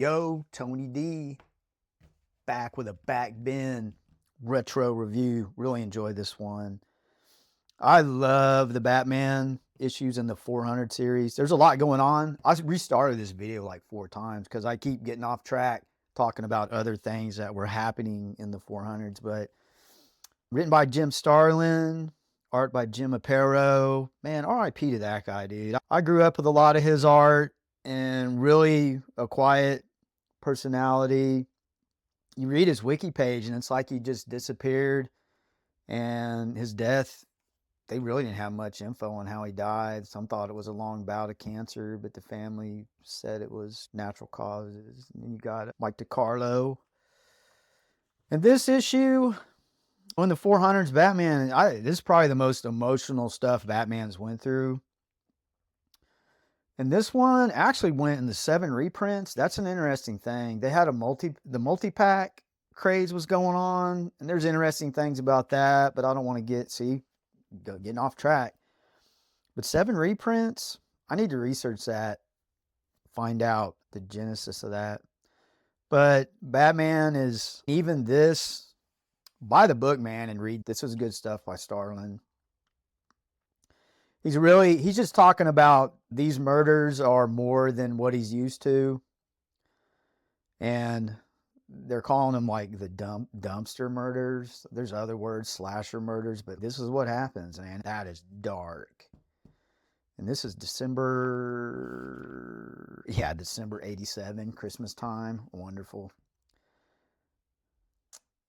Yo, Tony D, back with a back bin retro review. Really enjoyed this one. I love the Batman issues in the 400 series. There's a lot going on. I restarted this video like 4 times because I keep getting off track talking about other things that were happening in the 400s. But written by Jim Starlin, art by Jim Aparo. Man, RIP to that guy, dude. I grew up with a lot of his art and really a quiet personality. You read his wiki page and it's like he just disappeared, and his death, they really didn't have much info on how he died. Some thought it was a long bout of cancer, but the family said it was natural causes. And then you got Mike DeCarlo. And this issue on the 400s Batman, this is probably the most emotional stuff Batman's went through. And this one actually went in the 7 reprints. That's an interesting thing. They had the multi-pack craze was going on, and there's interesting things about that, but I don't want to getting off track. But 7 reprints, I need to research that, find out the genesis of that. But Batman is, even this, buy the book, man, and read. This is good stuff by Starlin. He's just talking about these murders are more than what he's used to. And they're calling them like the dumpster murders. There's other words, slasher murders, but this is what happens, man. That is dark. And this is December 87, Christmas time. Wonderful.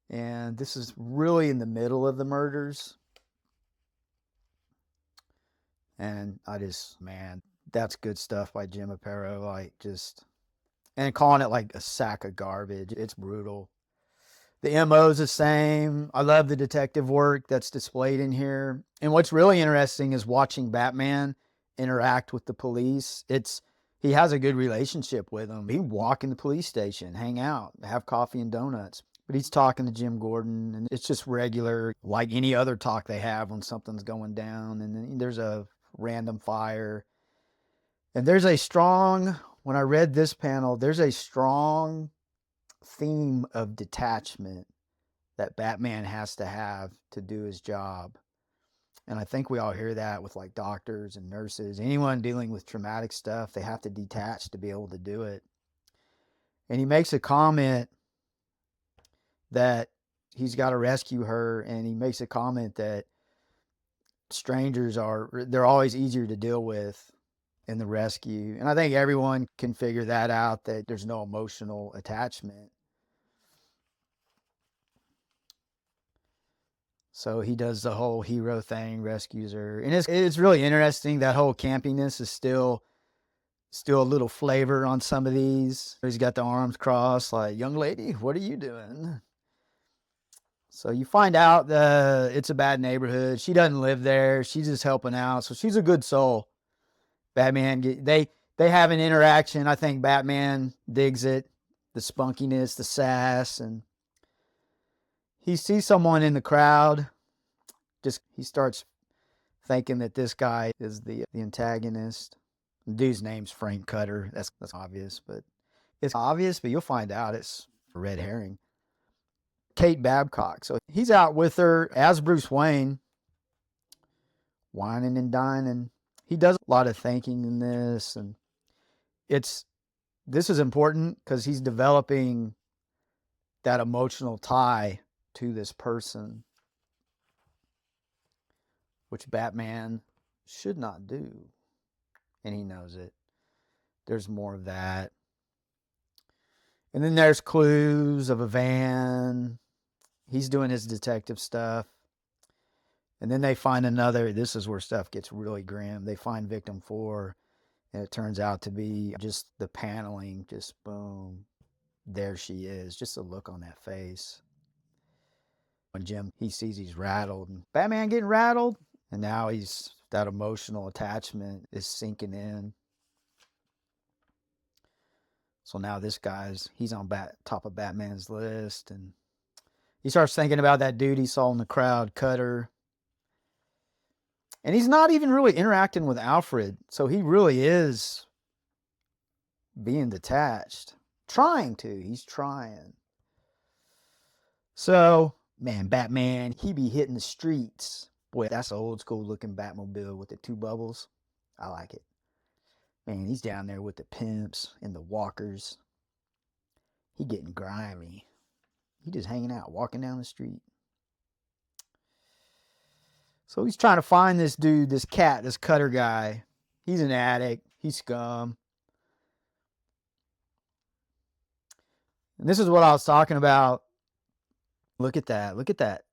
And this is really in the middle of the murders. And man, that's good stuff by Jim Aparo. And calling it like a sack of garbage. It's brutal. The MO's the same. I love the detective work that's displayed in here. And what's really interesting is watching Batman interact with the police. He has a good relationship with them. He walk in the police station, hang out, have coffee and donuts. But he's talking to Jim Gordon, and it's just regular, like any other talk they have when something's going down. And then there's a random fire. And when I read this panel, there's a strong theme of detachment that Batman has to have to do his job. And I think we all hear that with like doctors and nurses. Anyone dealing with traumatic stuff, they have to detach to be able to do it. And he makes a comment that he's got to rescue her, and he makes a comment that they're always easier to deal with in the rescue. And I think everyone can figure that out, that there's no emotional attachment. So he does the whole hero thing, rescues her. And it's really interesting. That whole campiness is still a little flavor on some of these. He's got the arms crossed like, young lady, what are you doing? So you find out it's a bad neighborhood. She doesn't live there. She's just helping out. So she's a good soul. Batman, they have an interaction. I think Batman digs it, the spunkiness, the sass, and he sees someone in the crowd. He starts thinking that this guy is the antagonist. The dude's name's Frank Cutter. That's obvious, but you'll find out it's a red herring. Kate Babcock. So he's out with her as Bruce Wayne, whining and dining. He does a lot of thinking in this, and this is important because he's developing that emotional tie to this person, which Batman should not do, and he knows it. There's more of that. And then there's clues of a van. He's doing his detective stuff. And then they find this is where stuff gets really grim. They find victim 4, and it turns out to be just the paneling, just boom, there she is. Just a look on that face. When Jim, he sees he's rattled, and Batman getting rattled, and now that emotional attachment is sinking in. So now this he's on top of Batman's list, and he starts thinking about that dude he saw in the crowd, Cutter. And he's not even really interacting with Alfred, so he really is being detached, Trying to. He's trying. So, man, Batman, he be hitting the streets. Boy, that's an old school looking Batmobile with the two bubbles. I like it. Man, he's down there with the pimps and the walkers. He getting grimy. He just hanging out, walking down the street. So he's trying to find this dude, this cat, this Cutter guy. He's an addict. He's scum. And this is what I was talking about. Look at that. Look at that.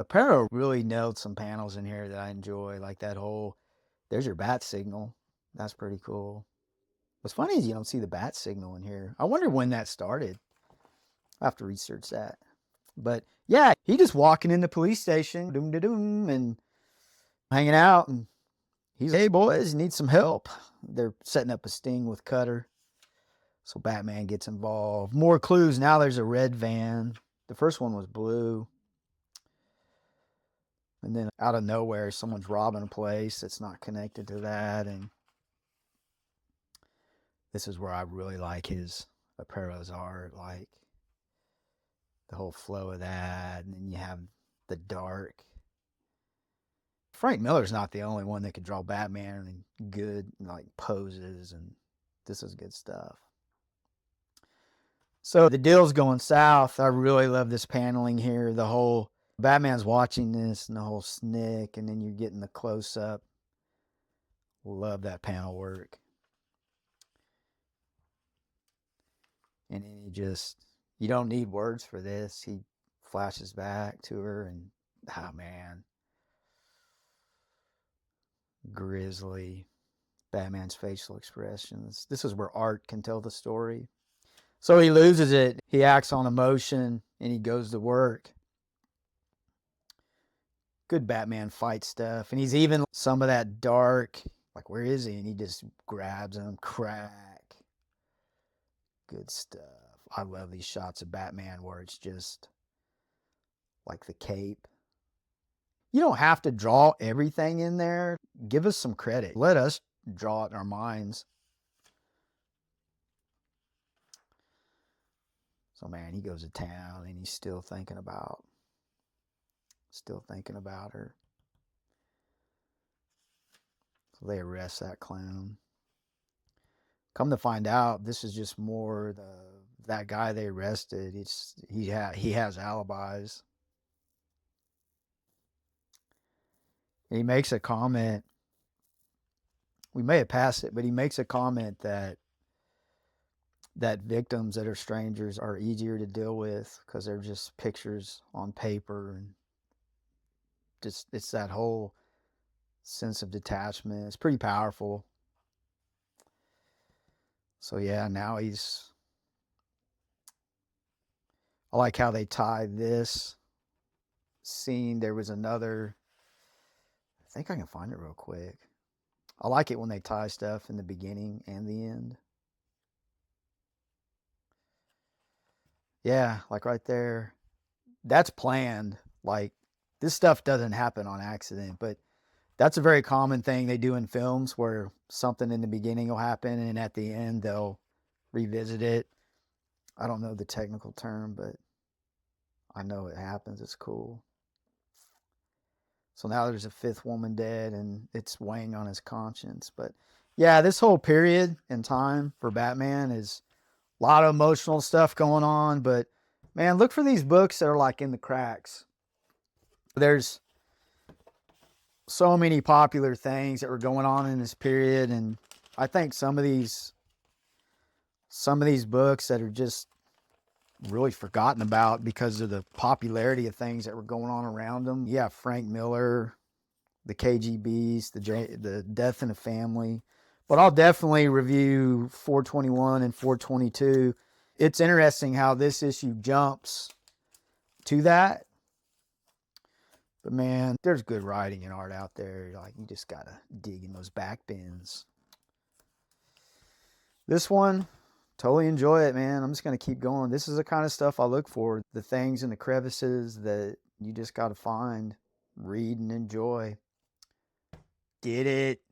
Aparo really nailed some panels in here that I enjoy. Like that whole, there's your bat signal. That's pretty cool. What's funny is you don't see the bat signal in here. I wonder when that started. I have to research that. But yeah, he just walking in the police station, doom da doom, and hanging out. And he's, hey boys, need some help. They're setting up a sting with Cutter. So Batman gets involved. More clues. Now there's a red van. The first one was blue. And then out of nowhere, someone's robbing a place that's not connected to that. And this is where I really like his Aparo's art, like the whole flow of that. And then you have the dark. Frank Miller's not the only one that could draw Batman in good like poses, and this is good stuff. So the deal's going south. I really love this paneling here. The whole Batman's watching this and the whole snick, and then you're getting the close up. Love that panel work. And then you don't need words for this. He flashes back to her, and oh man, grisly. Batman's facial expressions. This is where art can tell the story. So he loses it. He acts on emotion, and he goes to work. Good Batman fight stuff. And he's even some of that dark, like, where is he? And he just grabs him, crack. Good stuff. I love these shots of Batman where it's just like the cape. You don't have to draw everything in there. Give us some credit. Let us draw it in our minds. So, man, he goes to town and he's still thinking about her. So they arrest that clown. Come to find out, this is just more that guy they arrested. He has alibis. And he makes a comment. We may have passed it, but he makes a comment that victims that are strangers are easier to deal with because they're just pictures on paper, and just it's that whole sense of detachment. It's pretty powerful. So yeah, now I like how they tie this scene. There was another, I think I can find it real quick. I like it when they tie stuff in the beginning and the end. Yeah, like right there. That's planned. Like, this stuff doesn't happen on accident, but that's a very common thing they do in films where something in the beginning will happen and at the end they'll revisit it. I don't know the technical term, but I know it happens. It's cool. So now there's a fifth woman dead and it's weighing on his conscience. But yeah, this whole period in time for Batman is a lot of emotional stuff going on. But man, look for these books that are like in the cracks. There's so many popular things that were going on in this period, and I think some of these books that are just really forgotten about because of the popularity of things that were going on around them. Yeah, Frank Miller, the KGBs, the Death in the Family. But I'll definitely review 421 and 422. It's interesting how this issue jumps to that. But man, there's good writing and art out there. Like, you just gotta dig in those back bins. This one, totally enjoy it, man. I'm just gonna keep going. This is the kind of stuff I look for. The things in the crevices that you just gotta find, read, and enjoy. Get it.